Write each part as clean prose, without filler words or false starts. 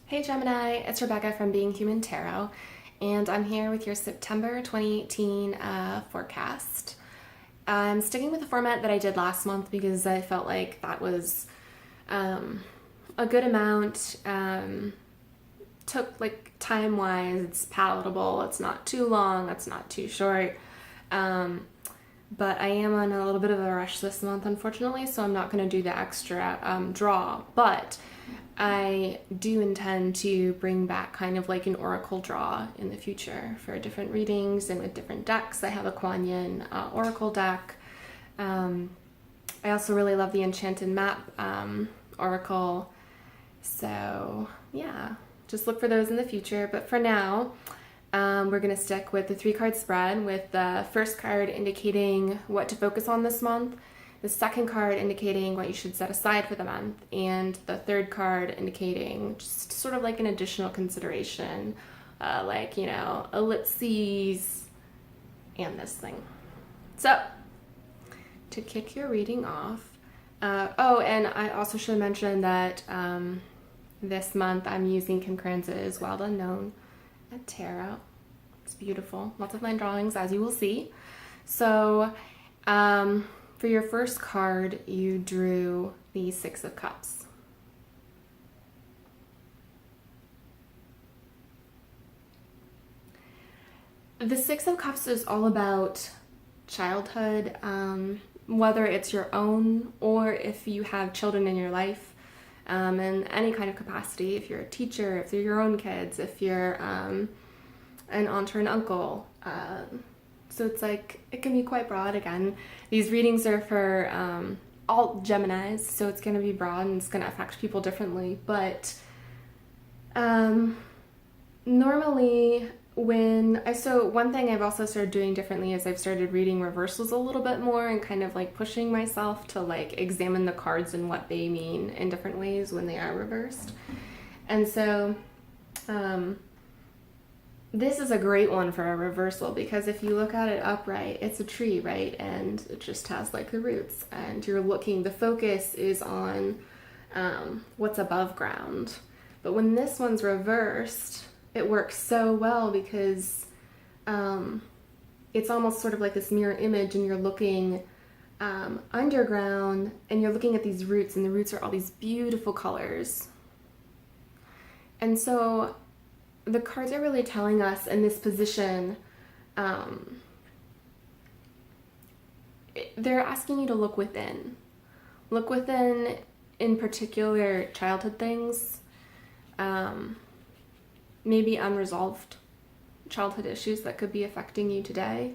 Hey Gemini, it's Rebecca from Being Human Tarot, and I'm here with your September 2018 forecast. I'm sticking with the format that I did last month because I felt like that was a good amount. Took like time-wise, it's palatable, it's not too long, it's not too short. But I am on a little bit of a rush this month, unfortunately, so I'm not going to do the extra draw. But I do intend to bring back kind of like an oracle draw in the future for different readings and with different decks. I have a Kuan Yin oracle deck. I also really love the Enchanted Map oracle. So yeah, just look for those in the future. But for now, we're going to stick with the 3-card spread, with the first card indicating what to focus on this month, the second card indicating what you should set aside for the month, and the third card indicating just sort of like an additional consideration, like, you know, ellipses and this thing. So, to kick your reading off, oh, and I also should mention that this month I'm using Kim Kranz's Wild Unknown Tarot. It's beautiful. Lots of line drawings, as you will see. So, for your first card, you drew the 6 of Cups. The 6 of Cups is all about childhood, whether it's your own or if you have children in your life, in any kind of capacity. If you're a teacher, if they're your own kids, if you're an aunt or an uncle. So it's like, it can be quite broad. Again, these readings are for all Geminis, so it's going to be broad and it's going to affect people differently. But normally so one thing I've also started doing differently is I've started reading reversals a little bit more and kind of like pushing myself to like examine the cards and what they mean in different ways when they are reversed. And so this is a great one for a reversal, because if you look at it upright, it's a tree, right? And it just has like the roots, and the focus is on what's above ground. But when this one's reversed, it works so well because it's almost sort of like this mirror image, and you're looking underground and you're looking at these roots, and the roots are all these beautiful colors. And so the cards are really telling us in this position, they're asking you to look within. Look within, in particular, childhood things, maybe unresolved childhood issues that could be affecting you today,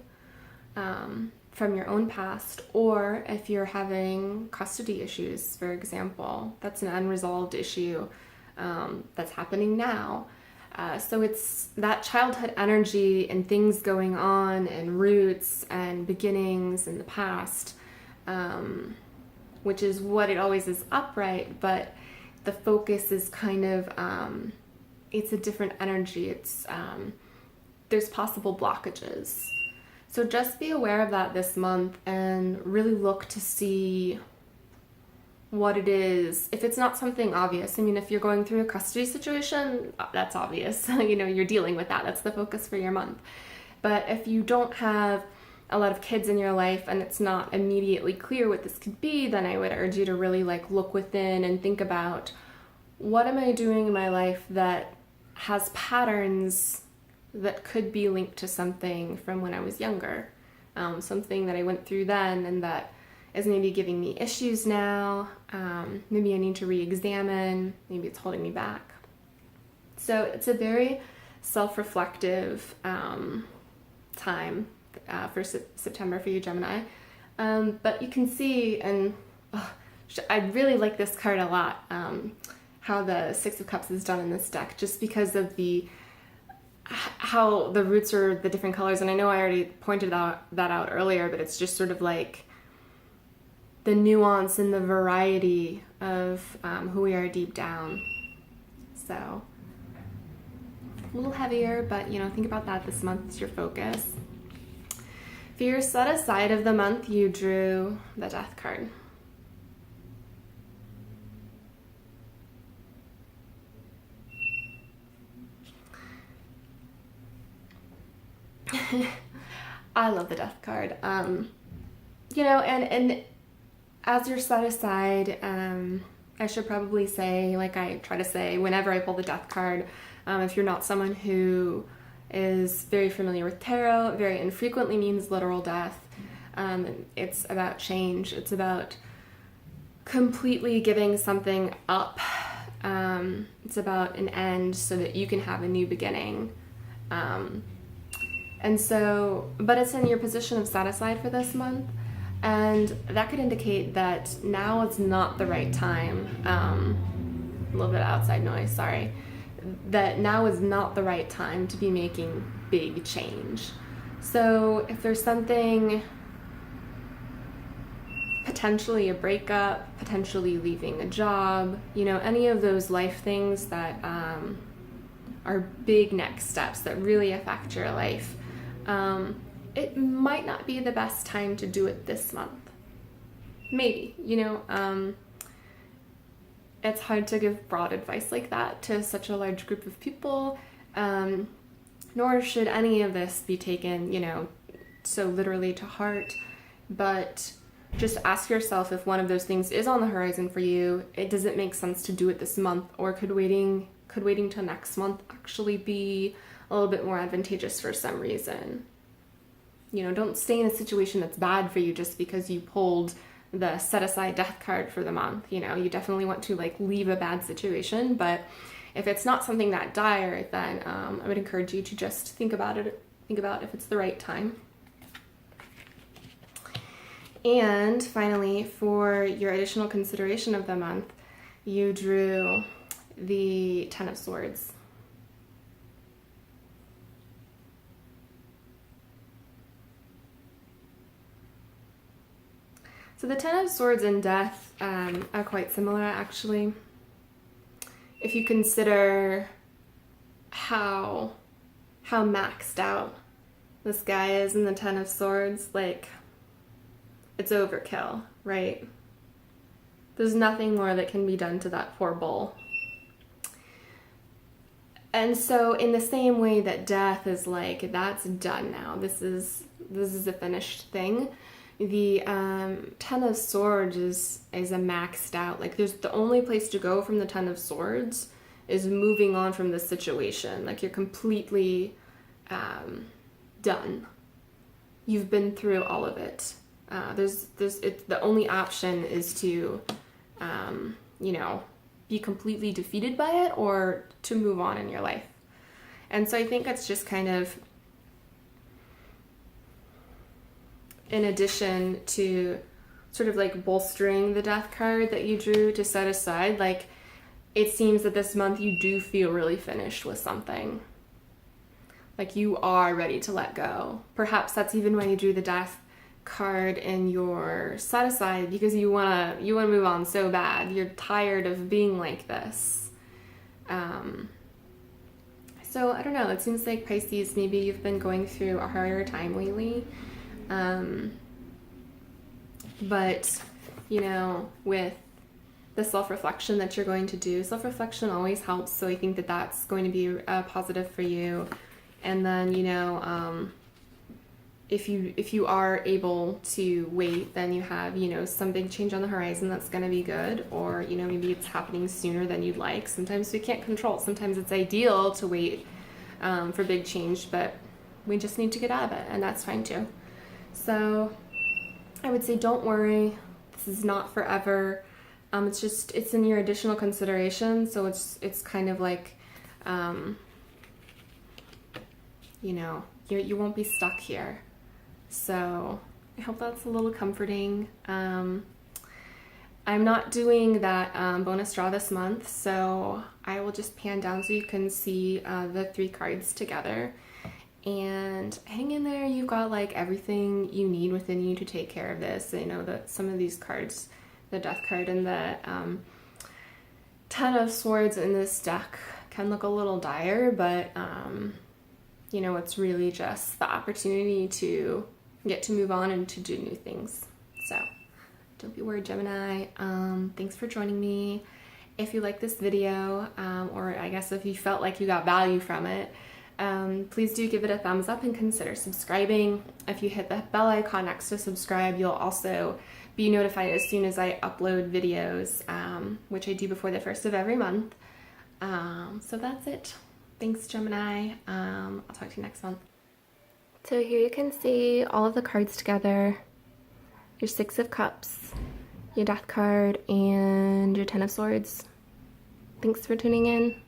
from your own past, or if you're having custody issues, for example, that's an unresolved issue that's happening now. So it's that childhood energy and things going on and roots and beginnings in the past, which is what it always is upright, but the focus is kind of, it's a different energy. It's, there's possible blockages. So just be aware of that this month and really look to see what it is. If it's not something obvious, I mean, if you're going through a custody situation, that's obvious. You know, you're dealing with that. That's the focus for your month. But if you don't have a lot of kids in your life and it's not immediately clear what this could be, then I would urge you to really like look within and think about, what am I doing in my life that has patterns that could be linked to something from when I was younger, something that I went through then and that is maybe giving me issues now. Maybe I need to re-examine, maybe it's holding me back. So it's a very self-reflective time for September for you, Gemini. But you can see, and I really like this card a lot, how the 6 of Cups is done in this deck, just because of how the roots are the different colors. And I know I already pointed that out earlier, but it's just sort of like the nuance and the variety of who we are deep down. So a little heavier, but you know, think about that this month is your focus. For your set aside of the month, you drew the Death card. I love the death card. You know, and as you're set aside, I should probably say, like I try to say whenever I pull the death card, if you're not someone who is very familiar with tarot, very infrequently means literal death. It's about change. It's about completely giving something up. It's about an end so that you can have a new beginning. And so, but it's in your position of set aside for this month. And that could indicate that now is not the right time. A little bit of outside noise, sorry. That now is not the right time to be making big change. So if there's something, potentially a breakup, potentially leaving a job, you know, any of those life things that are big next steps that really affect your life, it might not be the best time to do it this month. Maybe, you know, it's hard to give broad advice like that to such a large group of people, nor should any of this be taken, you know, so literally to heart, but just ask yourself if one of those things is on the horizon for you. Does it make sense to do it this month, or could waiting till next month actually be a little bit more advantageous for some reason? You know, don't stay in a situation that's bad for you just because you pulled the set aside death card for the month. You know, you definitely want to like leave a bad situation, but if it's not something that dire, then I would encourage you to just think about it, think about if it's the right time. And finally, for your additional consideration of the month, you drew the Ten of Swords. So the Ten of Swords and Death are quite similar, actually. If you consider how maxed out this guy is in the Ten of Swords, like, it's overkill, right? There's nothing more that can be done to that poor bull. And so in the same way that death is like, that's done now, this is a finished thing, the Ten of Swords is a maxed out, like there's the only place to go from the Ten of Swords is moving on from this situation. Like you're completely done. You've been through all of it. The only option is to, you know, be completely defeated by it or to move on in your life. And so I think that's just kind of, in addition to sort of like bolstering the death card that you drew to set aside, like it seems that this month you do feel really finished with something. Like you are ready to let go. Perhaps that's even why you drew the death card in your set aside, because you wanna move on so bad. You're tired of being like this. So I don't know, it seems like Pisces, maybe you've been going through a harder time lately. But you know, with the self-reflection that you're going to do, self-reflection always helps, so I think that that's going to be positive for you. And then, you know, if you are able to wait, then you have, you know, some big change on the horizon that's going to be good, or, you know, maybe it's happening sooner than you'd like. Sometimes we can't control. Sometimes it's ideal to wait for big change, but we just need to get out of it, and that's fine too. So I would say don't worry. This is not forever. It's in your additional consideration, so it's kind of like, you know, you won't be stuck here. So I hope that's a little comforting. I'm not doing that bonus draw this month, so I will just pan down so you can see the 3 cards together. And hang in there, you've got like everything you need within you to take care of this. I know that some of these cards, the Death card and the Ten of Swords in this deck, can look a little dire, but you know, it's really just the opportunity to get to move on and to do new things. So don't be worried, Gemini. Thanks for joining me. If you like this video, or I guess if you felt like you got value from it, Please do give it a thumbs up and consider subscribing. If you hit the bell icon next to subscribe, you'll also be notified as soon as I upload videos, which I do before the first of every month. So that's it. Thanks, Gemini. I'll talk to you next month. So here you can see all of the cards together. Your Six of Cups, your Death card, and your Ten of Swords. Thanks for tuning in.